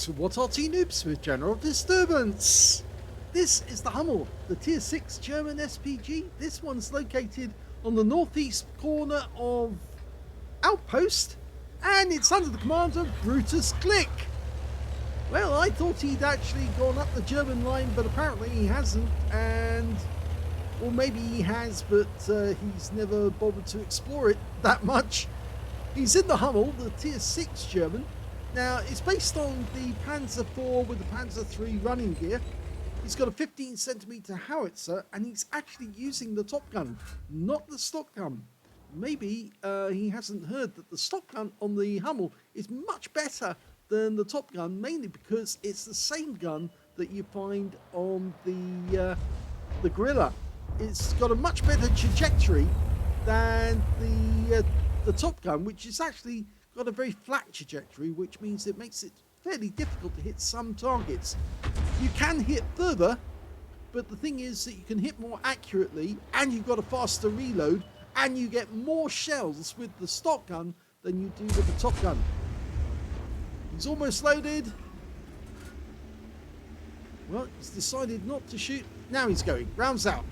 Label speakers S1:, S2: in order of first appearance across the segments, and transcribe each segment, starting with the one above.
S1: with what Arty Noobs with general disturbance. This is the Hummel, the Tier 6 German SPG. This one's located on the northeast corner of Outpost, and it's under the command of Brutus Klick. Well, I thought he'd actually gone up the German line, but apparently he hasn't, and or maybe he has, but he's never bothered to explore it that much. He's in the Hummel, the Tier 6 German. Now, it's based on the Panzer IV with the Panzer III running gear. He's got a 15cm howitzer, and he's actually using the top gun, not the stock gun. Maybe he hasn't heard that the stock gun on the Hummel is much better than the top gun, mainly because it's the same gun that you find on the Gorilla. It's got a much better trajectory than the top gun, which is actually got a very flat trajectory, which means it makes it fairly difficult to hit some targets. You can hit further, but the thing is that you can hit more accurately, and you've got a faster reload, and you get more shells with the stock gun than you do with the top gun. He's almost loaded. Well, he's decided not to shoot. Now he's going. Rounds out.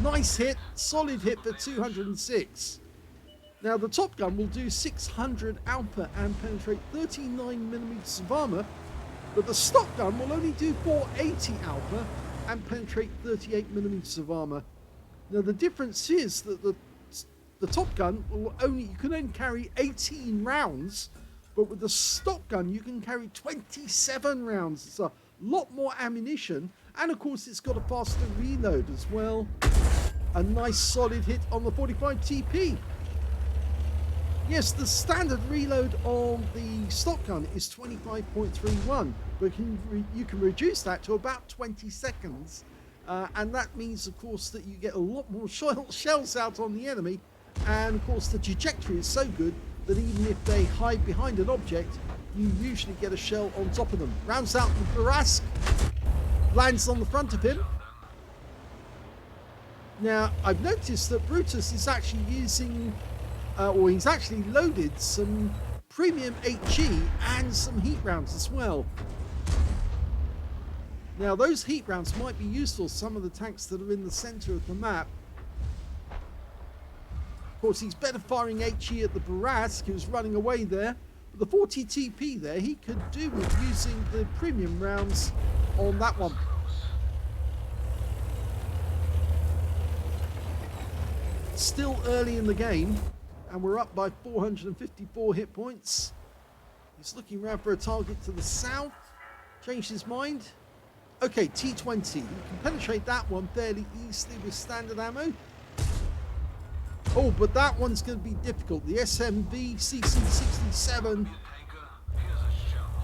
S1: Nice hit. Solid hit for 206. Now, the top gun will do 600 alpha and penetrate 39mm of armor, but the stock gun will only do 480 alpha and penetrate 38mm of armor. Now, the difference is that the top gun will you can only carry 18 rounds, but with the stock gun you can carry 27 rounds. It's a lot more ammunition, and of course it's got a faster reload as well. A nice solid hit on the 45 TP. Yes, the standard reload on the stock gun is 25.31, but you can reduce that to about 20 seconds. And that means, of course, that you get a lot more shells out on the enemy. And, of course, the trajectory is so good that even if they hide behind an object, you usually get a shell on top of them. Rounds out the Barask, lands on the front of him. Now, I've noticed that Brutus is actually using, or he's actually loaded some premium HE and some heat rounds as well. Now, those heat rounds might be useful for some of the tanks that are in the center of the map. Of course, he's better firing HE at the Barask, who's running away there. But the 40 TP there, he could do with using the premium rounds on that one. Still early in the game, and we're up by 454 hit points. He's looking around for a target to the south. Changed his mind. Okay, T20. You can penetrate that one fairly easily with standard ammo. Oh, but that one's going to be difficult. The SMV CC67.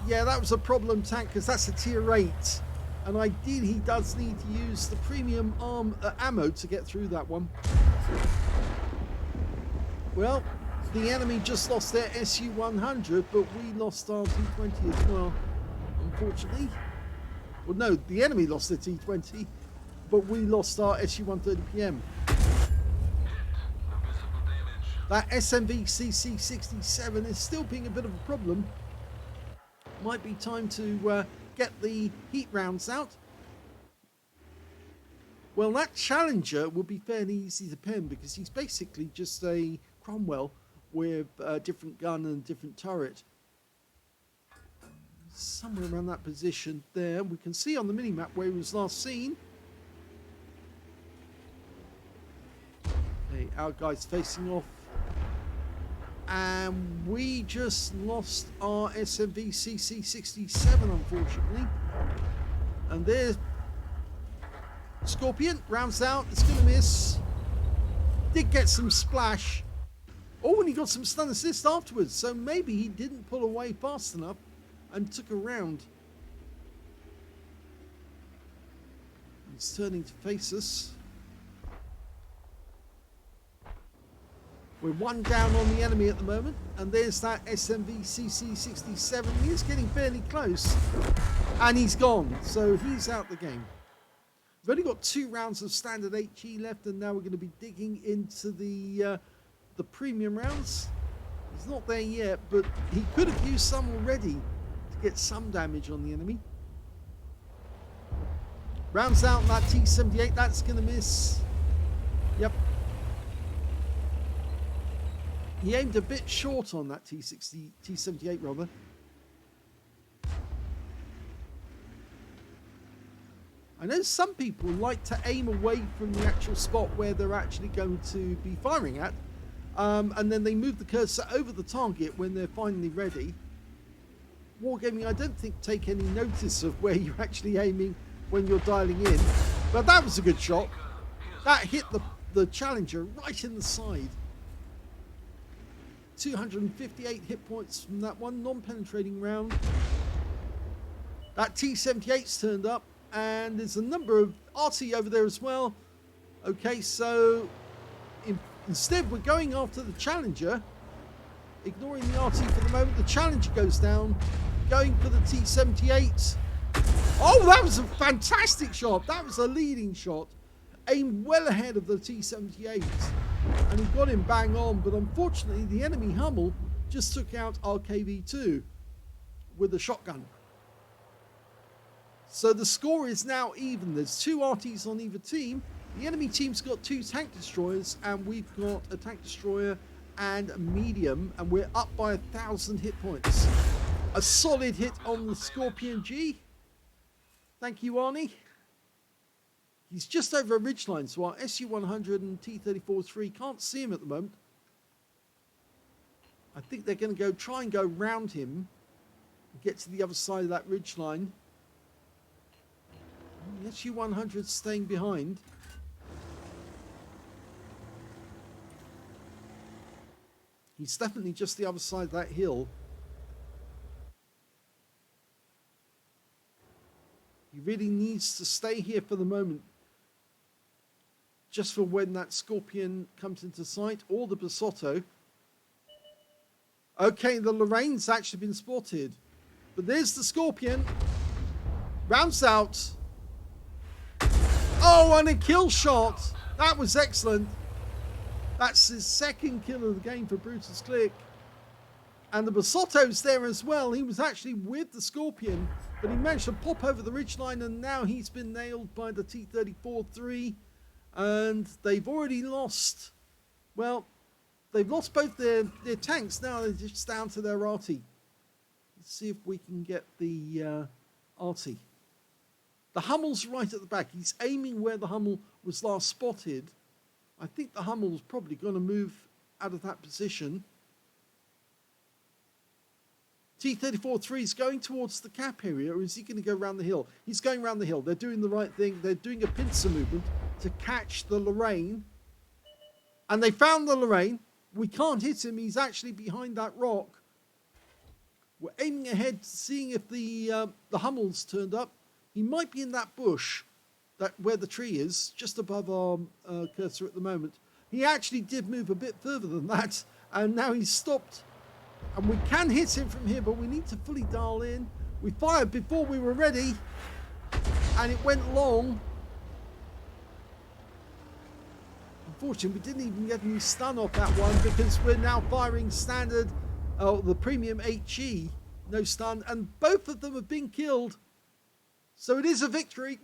S1: Yeah, that was a problem tank because that's a tier 8. And ideally, he does need to use the premium ammo to get through that one. Well, the enemy just lost their SU-100, but we lost our T20 as well, unfortunately. Well, no, the enemy lost their T20, but we lost our SU-130PM. That SMV CC67 is still being a bit of a problem. Might be time to get the heat rounds out. Well, that Challenger will be fairly easy to pen because he's basically just a Cromwell with a different gun and a different turret. Somewhere around that position there. We can see on the mini-map where he was last seen. Okay, our guy's facing off. And we just lost our SMV CC67, unfortunately. And there's Scorpion, rounds out, it's going to miss. Did get some splash. Oh, and he got some stun assist afterwards, so maybe he didn't pull away fast enough and took a round. He's turning to face us. We're one down on the enemy at the moment, and there's that SMV CC67. He is getting fairly close, and he's gone, so he's out the game. We've only got 2 rounds of standard HE left, and now we're going to be digging into the premium rounds. He's not there yet, but he could have used some already. get some damage on the enemy. Rounds out that T78, that's going to miss. Yep. He aimed a bit short on that T78 rather. I know some people like to aim away from the actual spot where they're actually going to be firing at, and then they move the cursor over the target when they're finally ready. Wargaming, I don't think, take any notice of where you're actually aiming when you're dialing in, but that was a good shot. That hit the Challenger right in the side. 258 hit points from that one non-penetrating round. That T78's turned up, and there's a number of Arty over there as well. Okay, so instead we're going after the Challenger, ignoring the Arty for the moment. The Challenger goes down, going for the T78. Oh, that was a fantastic shot. That was a leading shot, aimed well ahead of the T78, and he got him bang on. But unfortunately, the enemy Hummel just took out our KV2 with a shotgun. So the score is now even. There's 2 Artys on either team. The enemy team's got 2 tank destroyers, and we've got a tank destroyer and a medium, and we're up by 1,000 hit points. A solid hit on the Scorpion G. Thank you, Arnie. He's just over a ridgeline, so our SU-100 and T-34-3 can't see him at the moment. I think they're going to try and go round him and get to the other side of that ridgeline. The SU-100 staying behind. He's definitely just the other side of that hill. He really needs to stay here for the moment, just for when that Scorpion comes into sight, or the Basotto. Okay, the Lorraine's actually been spotted, but there's the Scorpion. Rounds out. Oh, and a kill shot. That was excellent. That's his second kill of the game for Brutus Click. And the Basotto's there as well. He was actually with the Scorpion, but he managed to pop over the ridgeline, and now he's been nailed by the T-34-3. And they've already lost, well, they've lost both their tanks. Now they're just down to their Arty. Let's see if we can get the Arty. The Hummel's right at the back. He's aiming where the Hummel was last spotted. I think the Hummel's probably going to move out of that position. T-34-3 is going towards the cap area, or is he going to go around the hill? He's going around the hill. They're doing the right thing. They're doing a pincer movement to catch the Lorraine. And they found the Lorraine. We can't hit him. He's actually behind that rock. We're aiming ahead, seeing if the Hummel's turned up. He might be in that bush, where the tree is, just above our cursor at the moment. He actually did move a bit further than that, and now he's stopped. And we can hit him from here, but we need to fully dial in. We fired before we were ready, and it went long. Unfortunately, we didn't even get any stun off that one, because we're now firing standard, the premium HE, no stun, and both of them have been killed. So it is a victory.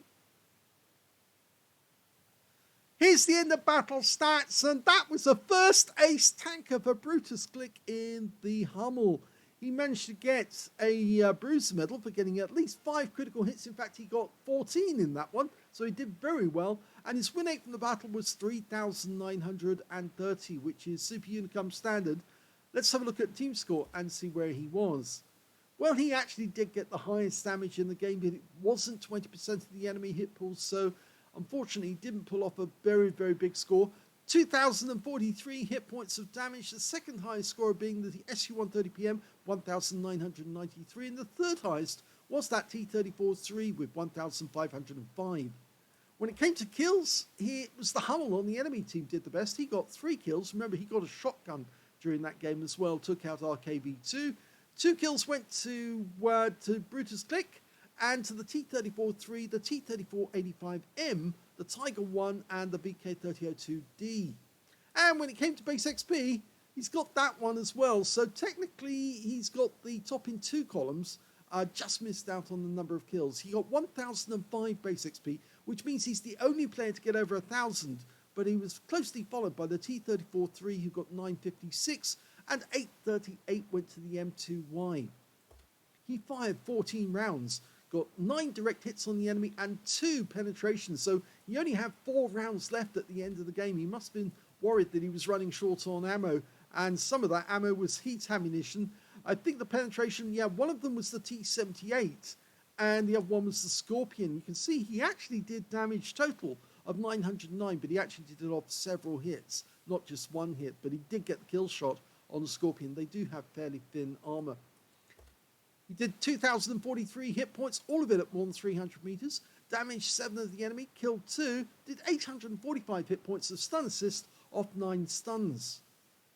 S1: Here's the end of battle stats, and that was the first ace tanker for Brutus Click in the Hummel. He managed to get a Bruiser medal for getting at least 5 critical hits. In fact, he got 14 in that one, so he did very well. And his win rate from the battle was 3,930, which is Super Unicum standard. Let's have a look at team score and see where he was. Well, he actually did get the highest damage in the game, but it wasn't 20% of the enemy hit pools, so unfortunately, he didn't pull off a very, very big score. 2,043 hit points of damage, the second highest score being the SU-130PM, 1,993, and the third highest was that T-34-3 with 1,505. When it came to kills, it was the Hummel on the enemy team did the best. He got 3 kills. Remember, he got a shotgun during that game as well, took out our KV2. 2 kills went to Brutus Click, and to the T-34-3, the T-34-85M, the Tiger 1, and the VK-3002D. And when it came to base XP, he's got that one as well. So technically, he's got the top in 2 columns. just missed out on the number of kills. He got 1005 base XP, which means he's the only player to get over 1000, but he was closely followed by the T-34-3 who got 956, and 838 went to the M2Y. He fired 14 rounds, got 9 direct hits on the enemy and 2 penetrations, so he only had 4 rounds left at the end of the game. He must have been worried that he was running short on ammo, and some of that ammo was heat ammunition. I think the penetration, yeah, one of them was the T-78, and the other one was the Scorpion. You can see he actually did damage total of 909, but he actually did it off several hits, not just one hit, but he did get the kill shot on the Scorpion. They do have fairly thin armor. He did 2,043 hit points, all of it at more than 300 meters, damaged 7 of the enemy, killed 2, did 845 hit points of stun assist off 9 stuns.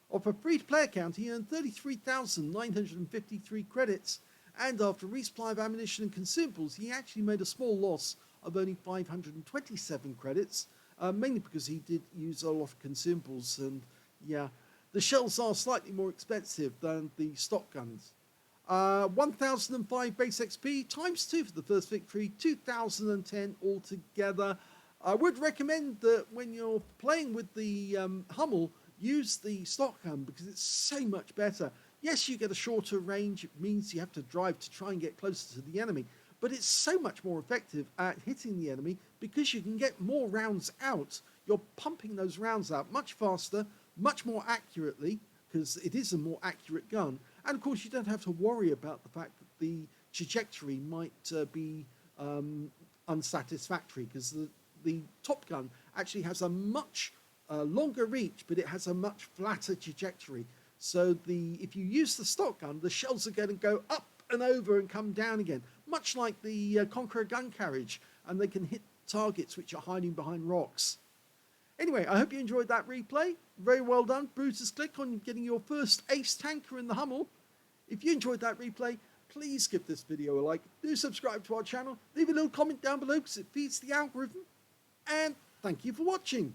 S1: Off a free-to-play account, he earned 33,953 credits, and after resupply of ammunition and consumables, he actually made a small loss of only 527 credits, mainly because he did use a lot of consumables, and yeah, the shells are slightly more expensive than the stock guns. 1005 base XP times 2 for the first victory, 2010 altogether. I would recommend that when you're playing with the Hummel, use the stock gun because it's so much better. Yes, you get a shorter range, it means you have to drive to try and get closer to the enemy, but it's so much more effective at hitting the enemy because you can get more rounds out. You're pumping those rounds out much faster, much more accurately, because it is a more accurate gun. And of course, you don't have to worry about the fact that the trajectory might be unsatisfactory, because the top gun actually has a much longer reach, but it has a much flatter trajectory. So if you use the stock gun, the shells are going to go up and over and come down again, much like the Conqueror gun carriage, and they can hit targets which are hiding behind rocks. Anyway, I hope you enjoyed that replay. Very well done. Brutus Click on getting your first ace tanker in the Hummel. If you enjoyed that replay, please give this video a like. Do subscribe to our channel. Leave a little comment down below because it feeds the algorithm. And thank you for watching.